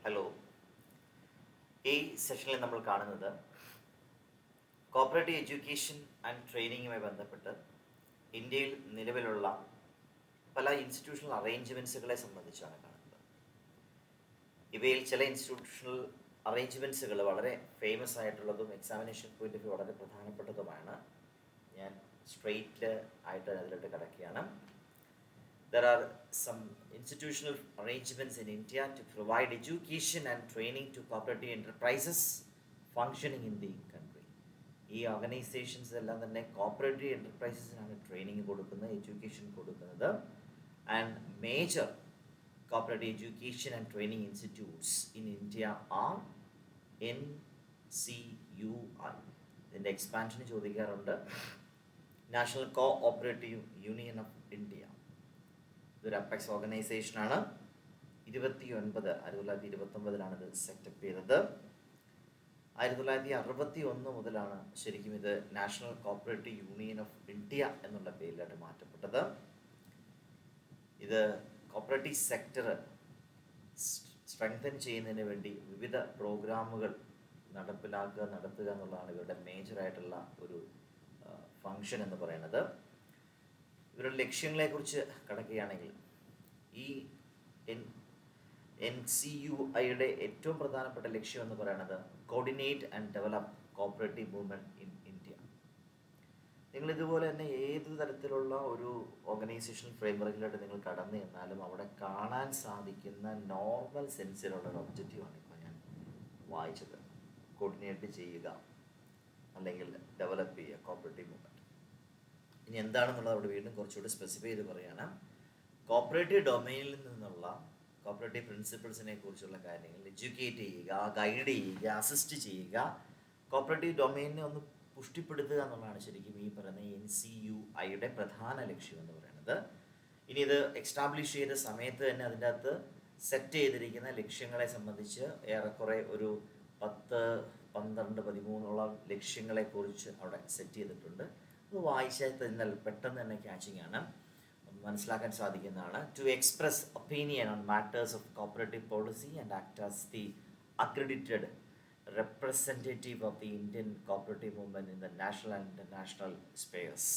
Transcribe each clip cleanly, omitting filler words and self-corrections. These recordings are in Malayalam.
ഹലോ. ഈ സെഷനിൽ നമ്മൾ കാണുന്നത് കോപ്പറേറ്റീവ് എഡ്യൂക്കേഷൻ ആൻഡ് ട്രെയിനിങ്ങുമായി ബന്ധപ്പെട്ട് ഇന്ത്യയിൽ നിലവിലുള്ള പല ഇൻസ്റ്റിറ്റ്യൂഷണൽ അറേഞ്ച്മെൻറ്റ്സുകളെ സംബന്ധിച്ചാണ് കാണുന്നത്. ഇവയിൽ ചില ഇൻസ്റ്റിറ്റ്യൂഷണൽ അറേഞ്ച്മെൻറ്റ്സുകൾ വളരെ ഫേമസ് ആയിട്ടുള്ളതും എക്സാമിനേഷൻ പോയിന്റ് ഓഫ് വ്യൂ വളരെ പ്രധാനപ്പെട്ടതുമാണ്. ഞാൻ സ്ട്രെയിറ്റ് ആയിട്ട് അതിലോട്ട് കിടക്കുകയാണ്. There are some institutional arrangements in India to provide education and training to cooperative enterprises functioning in the country. ഈ ഓർഗനൈസേഷൻസ് എല്ലാം തന്നെ കോപ്പറേറ്റീവ് എൻ്റർപ്രൈസസിനാണ് ട്രെയിനിങ് കൊടുക്കുന്നത്, എഡ്യൂക്കേഷൻ കൊടുക്കുന്നത്. And major cooperative education and training institutes in India are NCUI. ഇതിൻ്റെ എക്സ്പാൻഷൻ ചോദിക്കാറുണ്ട്. National cooperative union of India. ഇതൊരു അപ്പെക്സ് ഓർഗനൈസേഷനാണ്. 1929 ഇത് സെറ്റപ്പ് ചെയ്തത്. 1961 മുതലാണ് ശരിക്കും ഇത് national cooperative union of India എന്നുള്ള പേരിലായിട്ട് മാറ്റപ്പെട്ടത്. ഇത് കോപ്പറേറ്റീവ് സെക്ടർ സ്ട്രെങ്തൻ ചെയ്യുന്നതിന് വേണ്ടി വിവിധ പ്രോഗ്രാമുകൾ നടത്തുക എന്നുള്ളതാണ് ഇവരുടെ മേജറായിട്ടുള്ള ഒരു ഫങ്ഷൻ എന്ന് പറയുന്നത്. ഇവരുടെ ലക്ഷ്യങ്ങളെക്കുറിച്ച് കിടക്കുകയാണെങ്കിൽ ഈ NCUIയുടെ ഏറ്റവും പ്രധാനപ്പെട്ട ലക്ഷ്യം എന്ന് പറയുന്നത് coordinate and develop cooperative movement in India. നിങ്ങളിതുപോലെ തന്നെ ഏത് തരത്തിലുള്ള ഒരു ഓർഗനൈസേഷൻ ഫ്രെയിംവർക്കിലായിട്ട് നിങ്ങൾ കടന്നു ചെന്നാലും അവിടെ കാണാൻ സാധിക്കുന്ന നോർമൽ സെൻസിലുള്ള ഒരു ഒബ്ജക്റ്റീവാണ് ഇപ്പോൾ ഞാൻ വായിച്ചത്. കോർഡിനേറ്റ് ചെയ്യുക അല്ലെങ്കിൽ ഡെവലപ്പ് ചെയ്യുക കോപ്പറേറ്റീവ് മൂവ്മെൻറ്റ്. ഇനി എന്താണെന്നുള്ളത് അവിടെ വീണ്ടും കുറച്ചുകൂടി സ്പെസിഫൈ ചെയ്ത് പറയുകയാണ്. കോപ്പറേറ്റീവ് ഡൊമൈനിൽ നിന്നുള്ള കോപ്പറേറ്റീവ് പ്രിൻസിപ്പിൾസിനെ കുറിച്ചുള്ള കാര്യങ്ങൾ എഡ്യൂക്കേറ്റ് ചെയ്യുക, ഗൈഡ് ചെയ്യുക, അസിസ്റ്റ് ചെയ്യുക, കോപ്പറേറ്റീവ് ഡൊമൈനിനെ ഒന്ന് പുഷ്ടിപ്പെടുത്തുക എന്നുള്ളതാണ് ശരിക്കും ഈ പറയുന്ന NCUIയുടെ പ്രധാന ലക്ഷ്യം എന്ന് പറയുന്നത്. ഇനി ഇത് എക്സ്റ്റാബ്ലിഷ് ചെയ്ത സമയത്ത് തന്നെ അതിൻ്റെ അകത്ത് സെറ്റ് ചെയ്തിരിക്കുന്ന ലക്ഷ്യങ്ങളെ സംബന്ധിച്ച് ഏറെക്കുറെ ഒരു 10, 12, 13 ലക്ഷ്യങ്ങളെക്കുറിച്ച് അവിടെ സെറ്റ് ചെയ്തിട്ടുണ്ട്. അത് വായിച്ചാൽ പെട്ടെന്ന് തന്നെ ക്യാച്ചിങ് ആണ്, മനസ്സിലാക്കാൻ സാധിക്കുന്നതാണ്. To express opinion on matters of cooperative policy and act as the accredited representative of the Indian cooperative movement in the national and international spheres.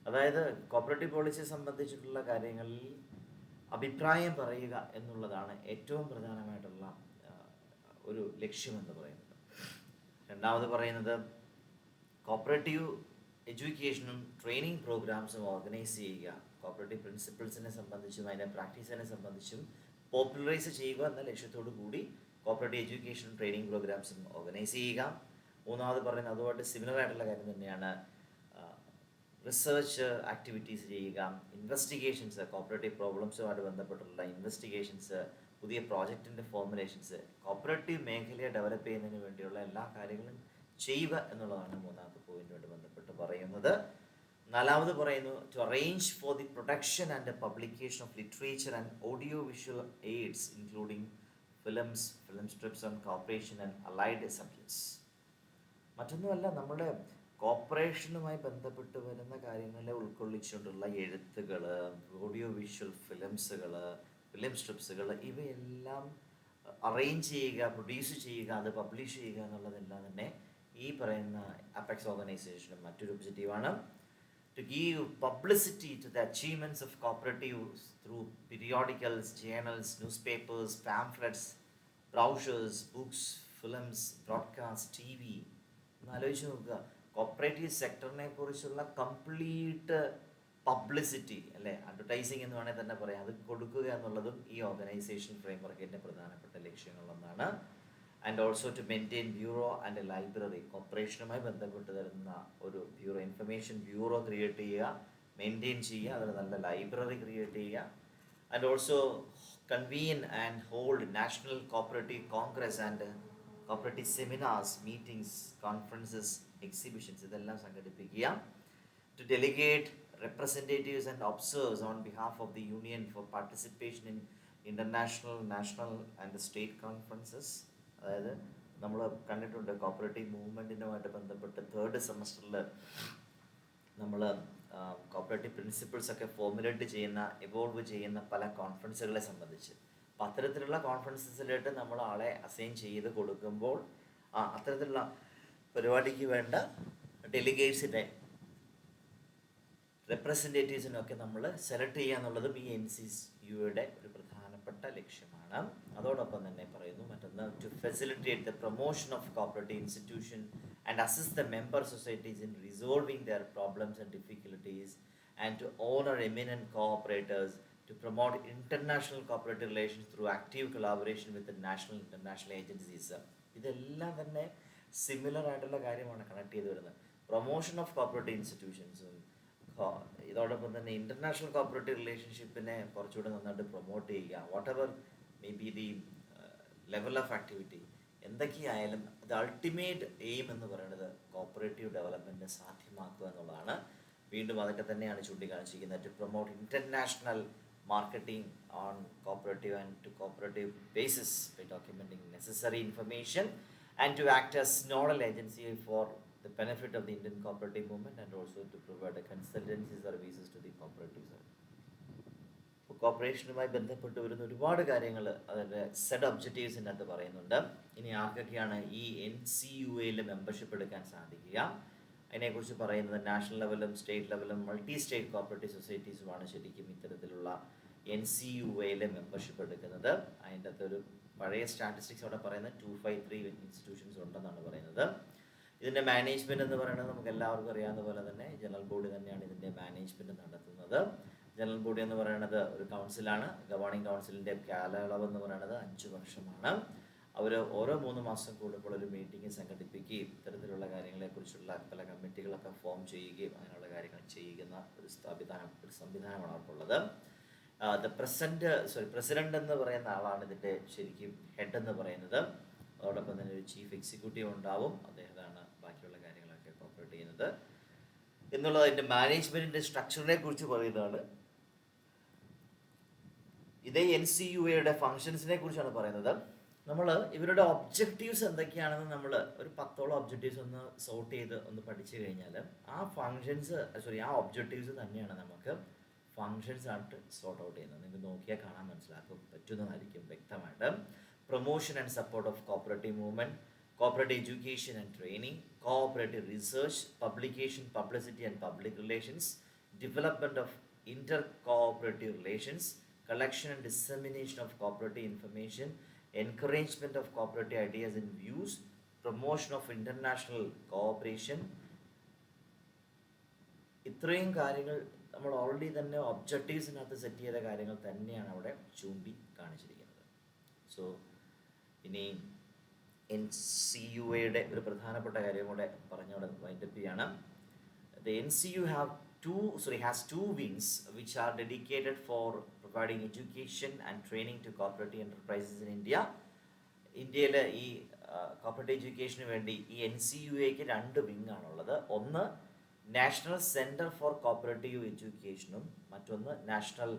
അതായത് കോപ്പറേറ്റീവ് പോളിസിയെ സംബന്ധിച്ചിട്ടുള്ള കാര്യങ്ങളിൽ അഭിപ്രായം പറയുക എന്നുള്ളതാണ് ഏറ്റവും പ്രധാനമായിട്ടുള്ള ഒരു ലക്ഷ്യമെന്ന് പറയുന്നത്. രണ്ടാമത് പറയുന്നത് കോപ്പറേറ്റീവ് എഡ്യൂക്കേഷനും ട്രെയിനിങ് പ്രോഗ്രാംസും ഓർഗനൈസ് ചെയ്യുക, കോപ്പറേറ്റീവ് പ്രിൻസിപ്പിൾസിനെ സംബന്ധിച്ചും അതിൻ്റെ പ്രാക്ടീസിനെ സംബന്ധിച്ചും പോപ്പുലറൈസ് ചെയ്യുക എന്ന ലക്ഷ്യത്തോടു കൂടി കോപ്പറേറ്റീവ് എഡ്യൂക്കേഷനും ട്രെയിനിങ് പ്രോഗ്രാംസും ഓർഗനൈസ് ചെയ്യുക. മൂന്നാമത് പറയുന്നത് അതുമായിട്ട് സിമിലർ ആയിട്ടുള്ള കാര്യം തന്നെയാണ്, റിസർച്ച് ആക്ടിവിറ്റീസ് ചെയ്യുക, ഇൻവെസ്റ്റിഗേഷൻസ്, കോപ്പറേറ്റീവ് പ്രോബ്ലംസുമായിട്ട് ബന്ധപ്പെട്ടുള്ള ഇൻവെസ്റ്റിഗേഷൻസ്, പുതിയ പ്രോജക്റ്റിൻ്റെ ഫോർമുലേഷൻസ്, കോപ്പറേറ്റീവ് മേഖലയെ ഡെവലപ്പ് ചെയ്യുന്നതിന് വേണ്ടിയുള്ള എല്ലാ കാര്യങ്ങളും ചെയ്യുക എന്നുള്ളതാണ് മൂന്നാമത്തെ പോയിന്റുമായിട്ട് ബന്ധപ്പെട്ട് പറയുന്നത്. നാലാമത് പറയുന്നു to arrange for the production and publication of literature and audio visual aids including film strips on corporation and allied subjects. മറ്റൊന്നുമല്ല, നമ്മുടെ കോർപ്പറേഷനുമായി ബന്ധപ്പെട്ട് വരുന്ന കാര്യങ്ങളെ ഉൾക്കൊള്ളിച്ചുകൊണ്ടുള്ള എഴുത്തുകൾ, ഓഡിയോ വിഷ്വൽ ഫിലിംസുകൾ, ഫിലിം സ്ട്രിപ്സുകൾ, ഇവയെല്ലാം അറേഞ്ച് ചെയ്യുക, പ്രൊഡ്യൂസ് ചെയ്യുക, അത് പബ്ലിഷ് ചെയ്യുക എന്നുള്ളതെല്ലാം തന്നെ ഈ പറയുന്ന അപ്പെക്സ് ഓർഗനൈസേഷനും മറ്റൊരു ഒബ്ജക്റ്റീവാണ്. To give publicity to the achievements of cooperatives through periodicals, journals, newspapers, pamphlets, brochures, books, films, broadcast, TV. ഒന്ന് ആലോചിച്ച് നോക്കുക, കോപ്പറേറ്റീവ് സെക്ടറിനെ കുറിച്ചുള്ള കംപ്ലീറ്റ് പബ്ലിസിറ്റി അല്ലേ, അഡ്വർടൈസിങ് എന്ന് വേണമെങ്കിൽ തന്നെ പറയാം, അത് കൊടുക്കുക എന്നുള്ളതും ഈ ഓർഗനൈസേഷൻ ഫ്രെയിംവർക്കിൻ്റെ പ്രധാനപ്പെട്ട ലക്ഷ്യങ്ങളൊന്നാണ്. And also to maintain bureau and library, കോർപ്പറേഷനുമായി ബന്ധപ്പെട്ട് തരുന്ന ഒരു ബ്യൂറോ, ഇൻഫർമേഷൻ ബ്യൂറോ ക്രിയേറ്റ് ചെയ്യുക, മെയിൻറ്റെയിൻ ചെയ്യുക, അതിൽ നല്ല ലൈബ്രറി ക്രിയേറ്റ് ചെയ്യുക. And also convene and hold national cooperative congress and cooperative seminars, meetings, conferences, exhibitions, ഇതെല്ലാം സംഘടിപ്പിക്കുക. To delegate representatives and observers on behalf of the union for participation in international, national and the state conferences. അതായത് നമ്മൾ കണ്ടിട്ടുണ്ട് കോപ്പറേറ്റീവ് മൂവ്മെൻറ്റിനുമായിട്ട് ബന്ധപ്പെട്ട് 3rd സെമസ്റ്ററിൽ നമ്മൾ കോപ്പറേറ്റീവ് പ്രിൻസിപ്പിൾസൊക്കെ ഫോർമുലേറ്റ് ചെയ്യുന്ന, എവോൾവ് ചെയ്യുന്ന പല കോൺഫറൻസുകളെ സംബന്ധിച്ച് അപ്പോൾ അത്തരത്തിലുള്ള കോൺഫറൻസസിലായിട്ട് നമ്മൾ ആളെ അസൈൻ ചെയ്ത് കൊടുക്കുമ്പോൾ അത്തരത്തിലുള്ള പരിപാടിക്ക് വേണ്ട ഡെലിഗേറ്റ്സിനെ റെപ്രസെൻറ്റേറ്റീവ്സിനൊക്കെ നമ്മൾ സെലക്ട് ചെയ്യുക എന്നുള്ളതും ഈ NCUയുടെ ഒരു പ്രധാനപ്പെട്ട ലക്ഷ്യമാണ്. അതോടൊപ്പം തന്നെ പറയുന്നു മറ്റൊന്ന്, to facilitate the promotion of cooperative institution and assist the member societies in resolving their problems and difficulties and to honour eminent cooperators, to promote international cooperative relations through active collaboration with the national international agencies. ഇതെല്ലാം തന്നെ സിമിലർ ആയിട്ടുള്ള കാര്യമാണ് കണക്ട് ചെയ്ത് വരുന്നത്. പ്രൊമോഷൻ ഓഫ് കോപ്പറേറ്റീവ് ഇൻസ്റ്റിറ്റ്യൂഷൻസും ഇതോടൊപ്പം തന്നെ ഇൻ്റർനാഷണൽ കോപ്പറേറ്റീവ് റിലേഷൻഷിപ്പിനെ കുറച്ചുകൂടെ നന്നായിട്ട് പ്രൊമോട്ട് ചെയ്യുക. What ever may be the level of activity എന്തൊക്കെയായാലും ഇത് അൾട്ടിമേറ്റ് എയിം എന്ന് പറയുന്നത് കോപ്പറേറ്റീവ് ഡെവലപ്മെൻറ്റ് സാധ്യമാക്കുക എന്നുള്ളതാണ്. വീണ്ടും അതൊക്കെ തന്നെയാണ് ചൂണ്ടിക്കാണിച്ചിരിക്കുന്നത്. To promote international marketing on cooperative and to cooperative basis by documenting necessary information and to act as nodal agency for the benefit of the Indian cooperative movement and also to provide a consultancy services to the cooperatives. കോപ്പറേഷനുമായി ബന്ധപ്പെട്ട് വരുന്ന ഒരുപാട് കാര്യങ്ങൾ അതിൻ്റെ സെറ്റ് ഒബ്ജക്റ്റീവ്സിനകത്ത് പറയുന്നുണ്ട്. ഇനി ആർക്കൊക്കെയാണ് ഈ NCUAയിൽ മെമ്പർഷിപ്പ് എടുക്കാൻ സാധിക്കുക, അതിനെക്കുറിച്ച് പറയുന്നത് നാഷണൽ ലെവലും സ്റ്റേറ്റ് ലെവലും മൾട്ടി സ്റ്റേറ്റ് കോപ്പറേറ്റീവ് സൊസൈറ്റീസുമാണ് ശരിക്കും ഇത്തരത്തിലുള്ള NCUAയിൽ മെമ്പർഷിപ്പ് എടുക്കുന്നത്. അതിൻ്റെ അകത്തൊരു പഴയ സ്റ്റാറ്റിസ്റ്റിക്സ് അവിടെ പറയുന്നത് 253 ഇൻസ്റ്റിറ്റ്യൂഷൻസ് ഉണ്ടെന്നാണ് പറയുന്നത്. ഇതിൻ്റെ മാനേജ്മെൻറ്റ് എന്ന് പറയുന്നത് നമുക്ക് എല്ലാവർക്കും അറിയാവുന്ന പോലെ തന്നെ ജനറൽ ബോഡി തന്നെയാണ് ഇതിൻ്റെ മാനേജ്മെൻറ്റ് നടത്തുന്നത്. ജനറൽ ബോഡി എന്ന് പറയുന്നത് ഒരു കൗൺസിലാണ്. ഗവേണിംഗ് കൗൺസിലിൻ്റെ കാലയളവ് എന്ന് പറയുന്നത് 5 വർഷമാണ്. അവർ ഓരോ 3 മാസം കൂടുമ്പോൾ ഒരു മീറ്റിംഗ് സംഘടിപ്പിക്കുകയും ഇത്തരത്തിലുള്ള കാര്യങ്ങളെക്കുറിച്ചുള്ള പല കമ്മിറ്റികളൊക്കെ ഫോം ചെയ്യുകയും അങ്ങനെയുള്ള കാര്യങ്ങൾ ചെയ്യുന്ന ഒരു സംവിധാനമാണ് അവർക്കുള്ളത്. പ്രസിഡന്റ് എന്ന് പറയുന്ന ആളാണ് ഇതിൻ്റെ ശരിക്കും ഹെഡ് എന്ന് പറയുന്നത്. അതോടൊപ്പം തന്നെ ഒരു ചീഫ് എക്സിക്യൂട്ടീവ് ഉണ്ടാവും, അദ്ദേഹമാണ് ബാക്കിയുള്ള കാര്യങ്ങളൊക്കെ കോപ്പറേറ്റ് ചെയ്യുന്നത് എന്നുള്ളത്. അതിൻ്റെ മാനേജ്മെൻറ്റിൻ്റെ സ്ട്രക്ചറിനെ കുറിച്ച് പറയുന്നതാണ്. ഇതേ NCUAയുടെ ഫങ്ഷൻസിനെ കുറിച്ചാണ് പറയുന്നത്. നമ്മൾ ഇവരുടെ ഒബ്ജക്റ്റീവ്സ് എന്തൊക്കെയാണെന്ന് നമ്മൾ ഒരു 10ഓളം ഒബ്ജക്റ്റീവ്സ് ഒന്ന് സോർട്ട് ചെയ്ത് ഒന്ന് പഠിച്ചു കഴിഞ്ഞാൽ ആ ഒബ്ജക്റ്റീവ്സ് തന്നെയാണ് നമുക്ക് ഫങ്ഷൻസ് ആയിട്ട് സോർട്ട് ഔട്ട് ചെയ്യുന്നത്. നിങ്ങൾക്ക് നോക്കിയാൽ കാണാൻ മനസ്സിലാക്കും പറ്റുന്നതായിരിക്കും വ്യക്തമായിട്ട്. Promotion and support of cooperative movement, cooperative education and training, cooperative research, publication, publicity and public relations, development of Inter cooperative relations, collection and dissemination of cooperative information, encouragement of cooperative ideas and views, promotion of international cooperation. ഇത്രയും കാര്യങ്ങൾ നമ്മൾ ഓൾറെഡി തന്നെ ഒബ്ജക്റ്റീവ്സിനകത്ത് സെറ്റ് ചെയ്ത കാര്യങ്ങൾ തന്നെയാണ് അവിടെ ചൂണ്ടി കാണിച്ചിരിക്കുന്നത്. സോ ഇനി NCUAയുടെ ഒരു പ്രധാനപ്പെട്ട കാര്യം കൂടെ പറഞ്ഞവിടെ വൈൻഡപ്പ് ചെയ്യാണ്. The NCU has two wings which are dedicated for providing education and training to cooperative enterprises in India. ഇന്ത്യയിൽ ഈ കോപ്പറേറ്റീവ് എഡ്യൂക്കേഷന് വേണ്ടി ഈ NCUAക്ക് 2 വിങ് ആണുള്ളത്. ഒന്ന് നാഷണൽ സെൻറ്റർ ഫോർ കോപ്പറേറ്റീവ് എഡ്യൂക്കേഷനും മറ്റൊന്ന് national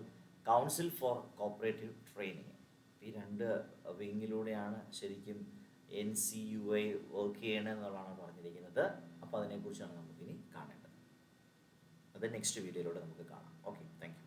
council for cooperative training. ഈ 2 വിങ്ങിലൂടെയാണ് ശരിക്കും NCUA വർക്ക് ചെയ്യണം എന്നുള്ളതാണ് പറഞ്ഞിരിക്കുന്നത്. അപ്പോൾ അതിനെക്കുറിച്ചാണ് നമുക്കിനി കാണേണ്ടത്. അത് നെക്സ്റ്റ് വീഡിയോയിലൂടെ നമുക്ക് കാണാം. Okay, thank you.